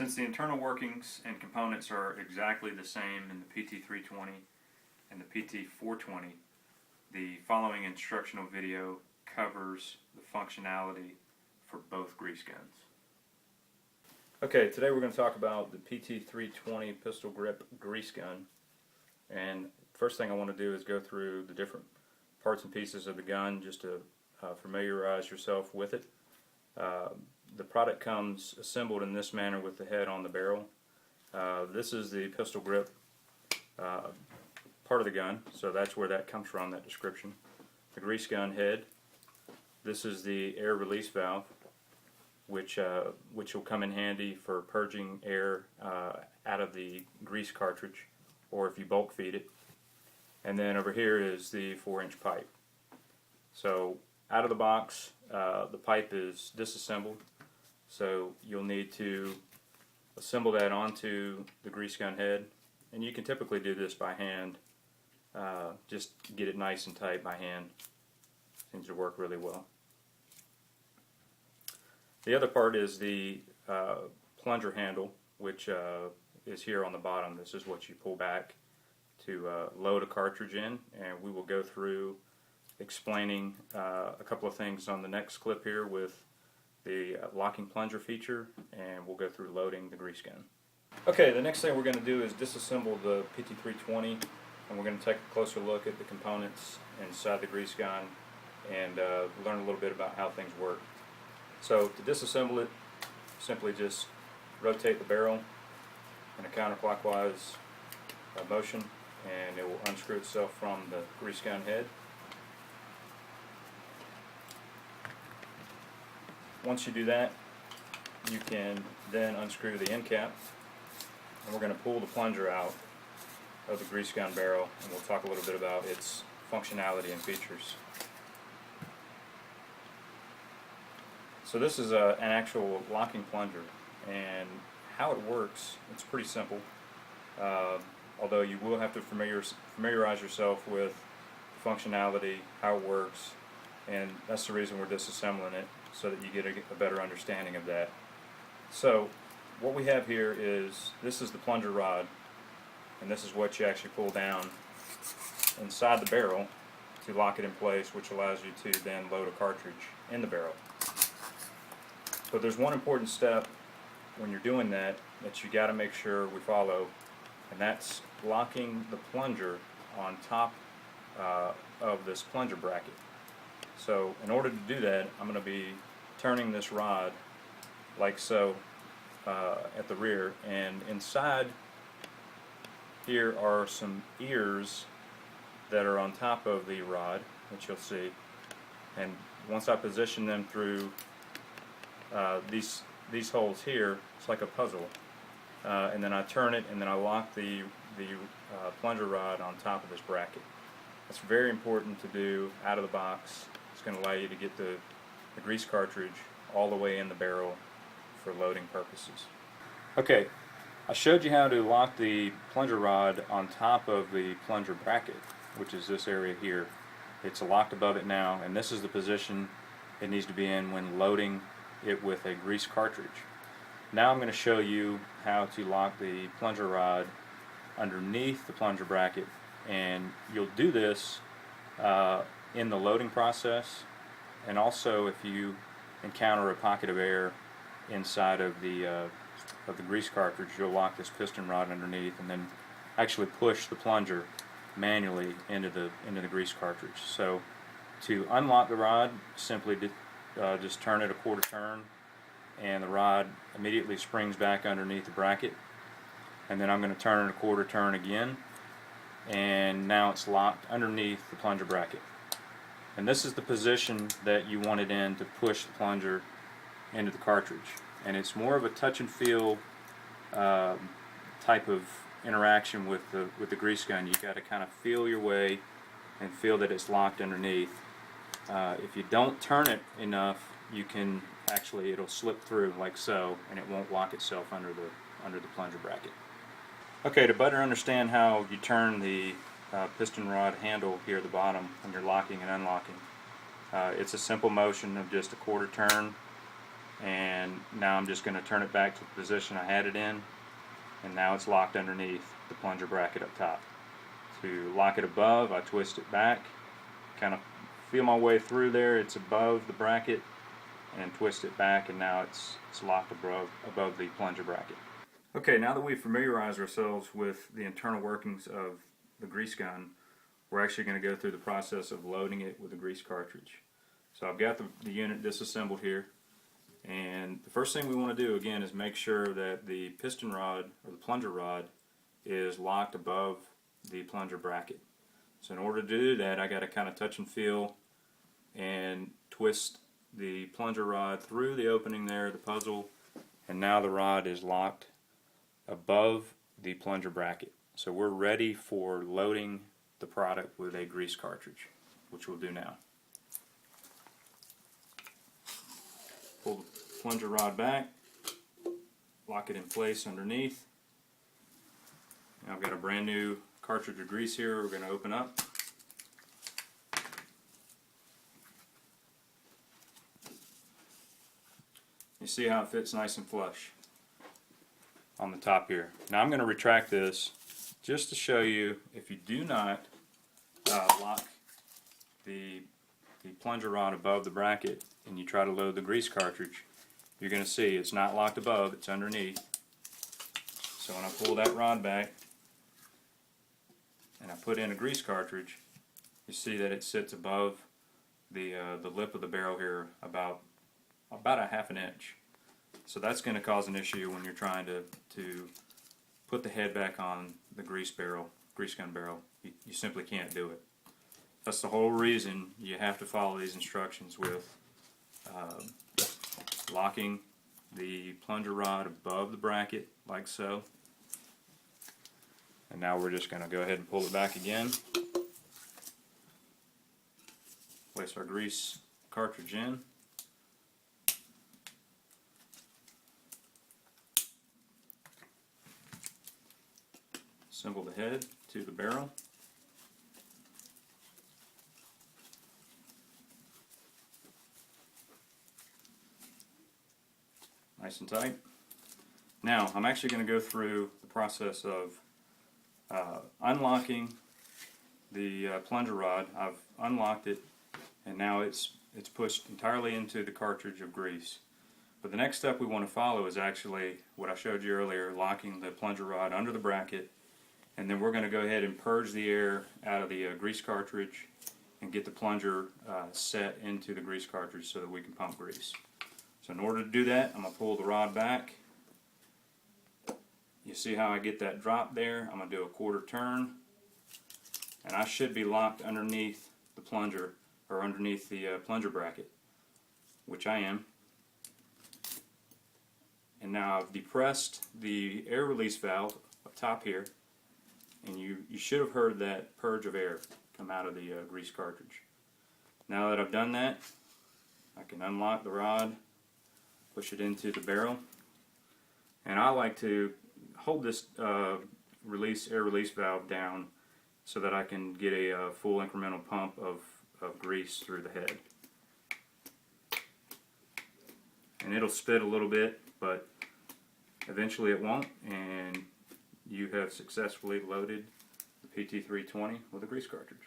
Since the internal workings and components are exactly the same in the PT320 and the PT420, the following instructional video covers the functionality for both grease guns. Okay, today we're going to talk about the PT320 pistol grip grease gun. And first thing I want to do is go through the different parts and pieces of the gun just to familiarize yourself with it. The product comes assembled in this manner with the head on the barrel. This is the pistol grip part of the gun, so that's where that comes from, that description. The grease gun head. This is the air release valve, which will come in handy for purging air out of the grease cartridge, or if you bulk feed it. And then over here is the 4-inch pipe. So out of the box, the pipe is disassembled, so you'll need to assemble that onto the grease gun head, and you can typically do this by hand. Just get it nice and tight by hand. Seems to work really well. The other part is the plunger handle, which is here on the bottom. This is what you pull back to load a cartridge in, and we will go through explaining a couple of things on the next clip here with the locking plunger feature, and we'll go through loading the grease gun. Okay, the next thing we're going to do is disassemble the PT320, and we're going to take a closer look at the components inside the grease gun and learn a little bit about how things work. So to disassemble it, simply just rotate the barrel in a counterclockwise motion, and it will unscrew itself from the grease gun head. Once you do that, you can then unscrew the end cap, and we're going to pull the plunger out of the grease gun barrel, and we'll talk a little bit about its functionality and features. So this is an actual locking plunger, and how it works, it's pretty simple, although you will have to familiarize yourself with the functionality, how it works, and that's the reason we're disassembling it, so that you get a better understanding of that. So what we have here is, this is the plunger rod, and this is what you actually pull down inside the barrel to lock it in place, which allows you to then load a cartridge in the barrel. But there's one important step when you're doing that you got to make sure we follow, and that's locking the plunger on top of this plunger bracket. So in order to do that, I'm going to be turning this rod like so at the rear, and inside here are some ears that are on top of the rod, which you'll see, and once I position them through these holes here, it's like a puzzle, and then I turn it, and then I lock the plunger rod on top of this bracket. That's very important to do out of the box. It's going to allow you to get the grease cartridge all the way in the barrel for loading purposes. Okay, I showed you how to lock the plunger rod on top of the plunger bracket, which is this area here. It's locked above it now, and this is the position it needs to be in when loading it with a grease cartridge. Now I'm going to show you how to lock the plunger rod underneath the plunger bracket, and you'll do this in the loading process, and also if you encounter a pocket of air inside of the grease cartridge, you'll lock this piston rod underneath and then actually push the plunger manually into the grease cartridge. So to unlock the rod, simply just turn it a quarter turn, and the rod immediately springs back underneath the bracket, and then I'm going to turn it a quarter turn again, and now it's locked underneath the plunger bracket. And this is the position that you want it in to push the plunger into the cartridge. And it's more of a touch and feel type of interaction with the grease gun. You got to kind of feel your way and feel that it's locked underneath. If you don't turn it enough, you can actually, it'll slip through like so, and it won't lock itself under the plunger bracket. Okay, to better understand how you turn the piston rod handle here at the bottom when you're locking and unlocking, it's a simple motion of just a quarter turn and now I'm just going to turn it back to the position I had it in, and now it's locked underneath the plunger bracket up top. To lock it above, I twist it back, kind of feel my way through there, it's above the bracket, and twist it back, and now it's locked above the plunger bracket. Okay, now that we've familiarized ourselves with the internal workings of the grease gun, we're actually going to go through the process of loading it with a grease cartridge. So I've got the unit disassembled here, and the first thing we want to do again is make sure that the piston rod or the plunger rod is locked above the plunger bracket. So in order to do that, I got to kind of touch and feel and twist the plunger rod through the opening there, the puzzle, and now the rod is locked above the plunger bracket. So we're ready for loading the product with a grease cartridge, which we'll do now. Pull the plunger rod back, lock it in place underneath. Now I've got a brand new cartridge of grease here we're going to open up. You see how it fits nice and flush on the top here. Now I'm going to retract this just to show you, if you do not lock the plunger rod above the bracket and you try to load the grease cartridge, you're going to see it's not locked above, it's underneath. So when I pull that rod back and I put in a grease cartridge, you see that it sits above the lip of the barrel here about a half an inch. So that's going to cause an issue when you're trying to put the head back on the grease gun barrel. You simply can't do it. That's the whole reason you have to follow these instructions with locking the plunger rod above the bracket like so. And now we're just going to go ahead and pull it back again. Place our grease cartridge in. Assemble the head to the barrel. Nice and tight. Now I'm actually going to go through the process of unlocking the plunger rod. I've unlocked it, and now it's pushed entirely into the cartridge of grease. But the next step we want to follow is actually what I showed you earlier, locking the plunger rod under the bracket, and then we're going to go ahead and purge the air out of the grease cartridge and get the plunger set into the grease cartridge so that we can pump grease. So in order to do that, I'm going to pull the rod back. You see how I get that drop there? I'm going to do a quarter turn, and I should be locked underneath the plunger, or underneath the plunger bracket, which I am. And now I've depressed the air release valve up top here, and you should have heard that purge of air come out of the grease cartridge. Now that I've done that, I can unlock the rod, push it into the barrel, and I like to hold this air release valve down so that I can get a full incremental pump of grease through the head. And it'll spit a little bit, but eventually it won't, and you have successfully loaded the PT320 with a grease cartridge.